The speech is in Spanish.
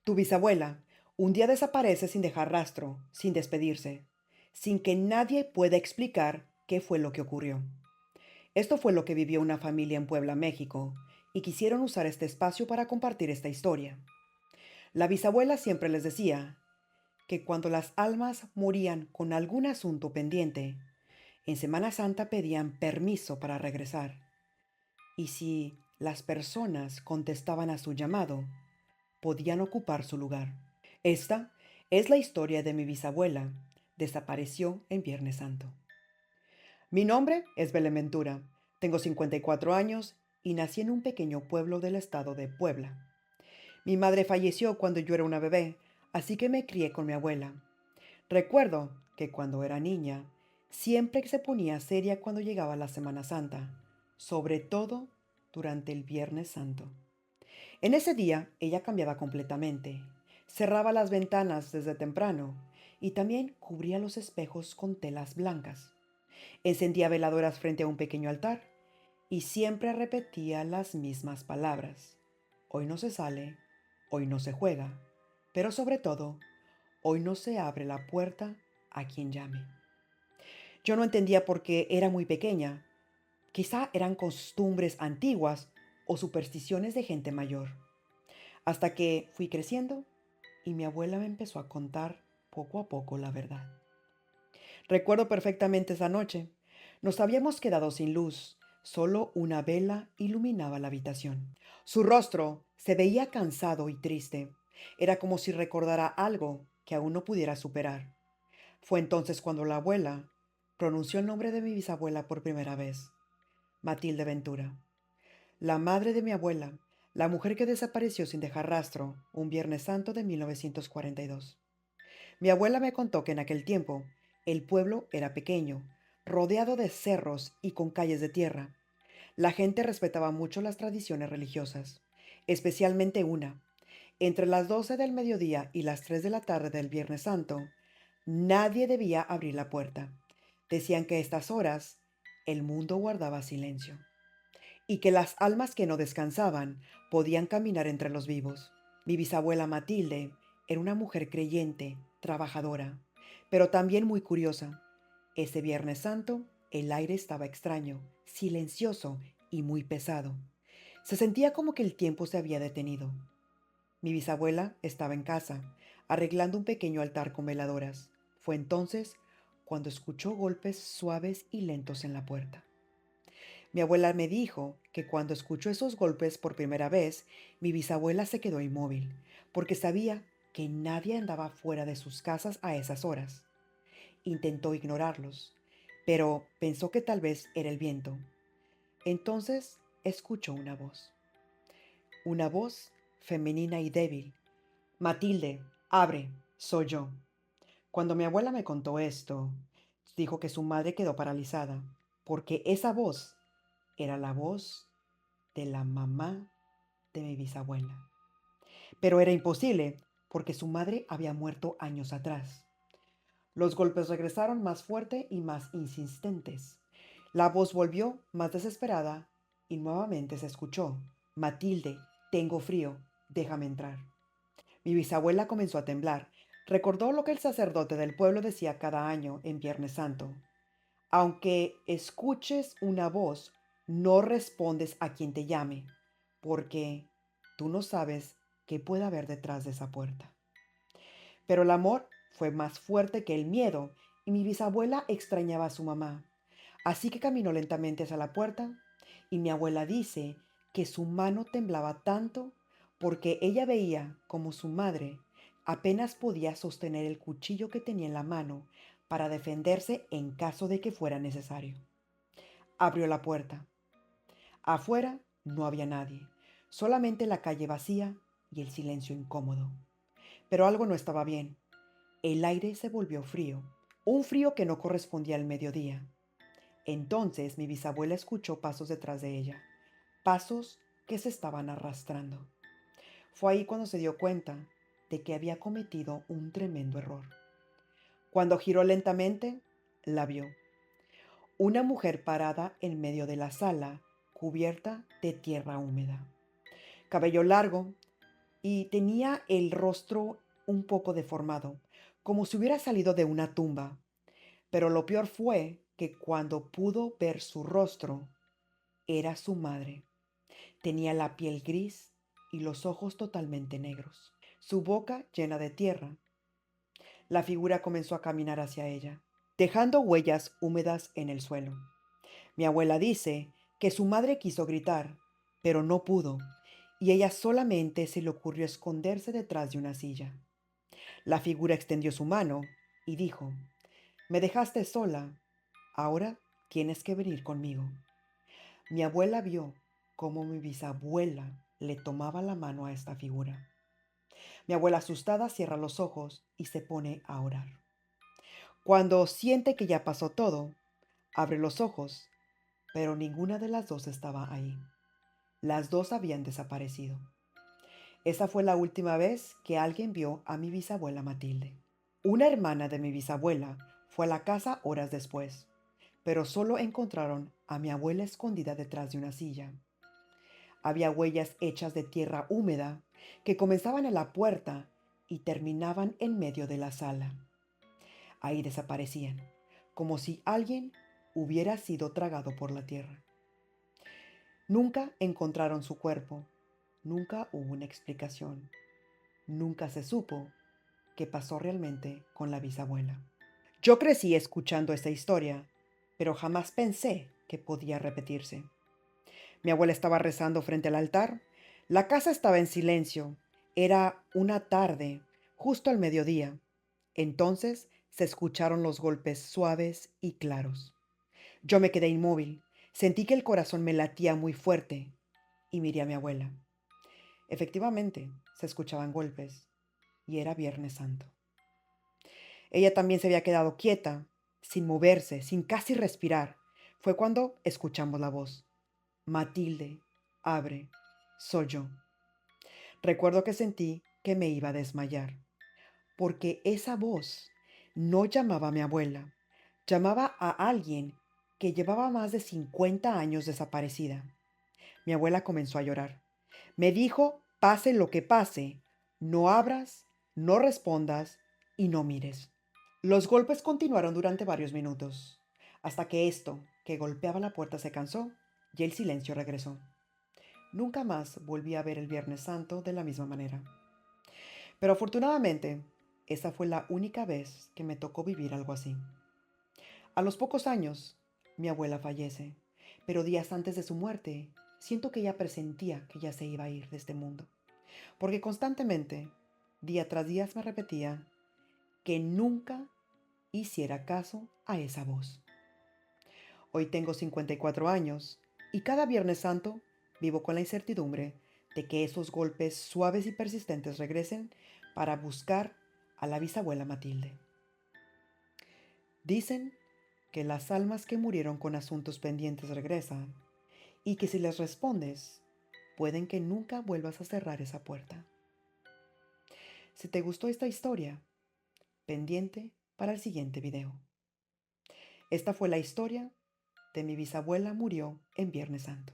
Tu bisabuela un día desaparece sin dejar rastro, sin despedirse, sin que nadie pueda explicar qué fue lo que ocurrió. Esto fue lo que vivió una familia en Puebla, México, y quisieron usar este espacio para compartir esta historia. La bisabuela siempre les decía que cuando las almas morían con algún asunto pendiente, en Semana Santa pedían permiso para regresar. Y si las personas contestaban a su llamado, podían ocupar su lugar. Esta es la historia de mi bisabuela. Desapareció en Viernes Santo. Mi nombre es Belementura. Tengo 54 años y nací en un pequeño pueblo del estado de Puebla. Mi madre falleció cuando yo era una bebé, así que me crié con mi abuela. Recuerdo que cuando era niña, siempre se ponía seria cuando llegaba la Semana Santa, sobre todo durante el Viernes Santo. En ese día ella cambiaba completamente. Cerraba las ventanas desde temprano y también cubría los espejos con telas blancas. Encendía veladoras frente a un pequeño altar y siempre repetía las mismas palabras. Hoy no se sale, hoy no se juega, pero sobre todo, hoy no se abre la puerta a quien llame. Yo no entendía por qué era muy pequeña. Quizá eran costumbres antiguas o supersticiones de gente mayor. Hasta que fui creciendo y mi abuela me empezó a contar poco a poco la verdad. Recuerdo perfectamente esa noche. Nos habíamos quedado sin luz. Solo una vela iluminaba la habitación. Su rostro se veía cansado y triste. Era como si recordara algo que aún no pudiera superar. Fue entonces cuando la abuela pronunció el nombre de mi bisabuela por primera vez. Matilde Ventura. La madre de mi abuela, la mujer que desapareció sin dejar rastro un Viernes Santo de 1942. Mi abuela me contó que en aquel tiempo el pueblo era pequeño, rodeado de cerros y con calles de tierra. La gente respetaba mucho las tradiciones religiosas, especialmente una. Entre las 12 del mediodía y las 3 de la tarde del Viernes Santo, nadie debía abrir la puerta. Decían que a estas horas el mundo guardaba silencio y que las almas que no descansaban podían caminar entre los vivos. Mi bisabuela Matilde era una mujer creyente, trabajadora, pero también muy curiosa. Ese Viernes Santo, el aire estaba extraño, silencioso y muy pesado. Se sentía como que el tiempo se había detenido. Mi bisabuela estaba en casa, arreglando un pequeño altar con veladoras. Fue entonces cuando escuchó golpes suaves y lentos en la puerta. Mi abuela me dijo que cuando escuchó esos golpes por primera vez, mi bisabuela se quedó inmóvil, porque sabía que nadie andaba fuera de sus casas a esas horas. Intentó ignorarlos, pero pensó que tal vez era el viento. Entonces escuchó una voz femenina y débil. Matilde, abre, soy yo. Cuando mi abuela me contó esto, dijo que su madre quedó paralizada, porque esa voz era la voz de la mamá de mi bisabuela. Pero era imposible, porque su madre había muerto años atrás. Los golpes regresaron más fuerte y más insistentes. La voz volvió más desesperada y nuevamente se escuchó. Matilde, tengo frío, déjame entrar. Mi bisabuela comenzó a temblar. Recordó lo que el sacerdote del pueblo decía cada año en Viernes Santo. Aunque escuches una voz, no respondes a quien te llame, porque tú no sabes qué puede haber detrás de esa puerta. Pero el amor fue más fuerte que el miedo y mi bisabuela extrañaba a su mamá. Así que caminó lentamente hacia la puerta y mi abuela dice que su mano temblaba tanto porque ella veía como su madre apenas podía sostener el cuchillo que tenía en la mano para defenderse en caso de que fuera necesario. Abrió la puerta. Afuera no había nadie, solamente la calle vacía y el silencio incómodo. Pero algo no estaba bien. El aire se volvió frío, un frío que no correspondía al mediodía. Entonces mi bisabuela escuchó pasos detrás de ella, pasos que se estaban arrastrando. Fue ahí cuando se dio cuenta de que había cometido un tremendo error. Cuando giró lentamente, la vio. Una mujer parada en medio de la sala, cubierta de tierra húmeda. Cabello largo y tenía el rostro un poco deformado, como si hubiera salido de una tumba. Pero lo peor fue que cuando pudo ver su rostro, era su madre. Tenía la piel gris y los ojos totalmente negros, su boca llena de tierra. La figura comenzó a caminar hacia ella, dejando huellas húmedas en el suelo. Mi abuela dice que su madre quiso gritar, pero no pudo, y ella solamente se le ocurrió esconderse detrás de una silla. La figura extendió su mano y dijo: «Me dejaste sola, ahora tienes que venir conmigo». Mi abuela vio cómo mi bisabuela le tomaba la mano a esta figura. Mi abuela asustada cierra los ojos y se pone a orar. Cuando siente que ya pasó todo, abre los ojos, pero ninguna de las dos estaba ahí. Las dos habían desaparecido. Esa fue la última vez que alguien vio a mi bisabuela Matilde. Una hermana de mi bisabuela fue a la casa horas después, pero solo encontraron a mi abuela escondida detrás de una silla. Había huellas hechas de tierra húmeda que comenzaban en la puerta y terminaban en medio de la sala. Ahí desaparecían, como si alguien hubiera sido tragado por la tierra. Nunca encontraron su cuerpo, nunca hubo una explicación, nunca se supo qué pasó realmente con la bisabuela. Yo crecí escuchando esta historia, pero jamás pensé que podía repetirse. Mi abuela estaba rezando frente al altar. La casa estaba en silencio. Era una tarde, justo al mediodía. Entonces se escucharon los golpes suaves y claros. Yo me quedé inmóvil. Sentí que el corazón me latía muy fuerte y miré a mi abuela. Efectivamente, se escuchaban golpes y era Viernes Santo. Ella también se había quedado quieta, sin moverse, sin casi respirar. Fue cuando escuchamos la voz. «Matilde, abre, soy yo». Recuerdo que sentí que me iba a desmayar, porque esa voz no llamaba a mi abuela, llamaba a alguien que llevaba más de 50 años desaparecida. Mi abuela comenzó a llorar. Me dijo: «Pase lo que pase, no abras, no respondas y no mires». Los golpes continuaron durante varios minutos, hasta que esto que golpeaba la puerta se cansó y el silencio regresó. Nunca más volví a ver el Viernes Santo de la misma manera. Pero afortunadamente, esa fue la única vez que me tocó vivir algo así. A los pocos años, mi abuela fallece, pero días antes de su muerte, siento que ella presentía que ya se iba a ir de este mundo, porque constantemente, día tras día, me repetía que nunca hiciera caso a esa voz. Hoy tengo 54 años y cada Viernes Santo vivo con la incertidumbre de que esos golpes suaves y persistentes regresen para buscar a la bisabuela Matilde. Dicen que las almas que murieron con asuntos pendientes regresan y que si les respondes, pueden que nunca vuelvas a cerrar esa puerta. Si te gustó esta historia, pendiente para el siguiente video. Esta fue la historia de mi bisabuela murió en Viernes Santo.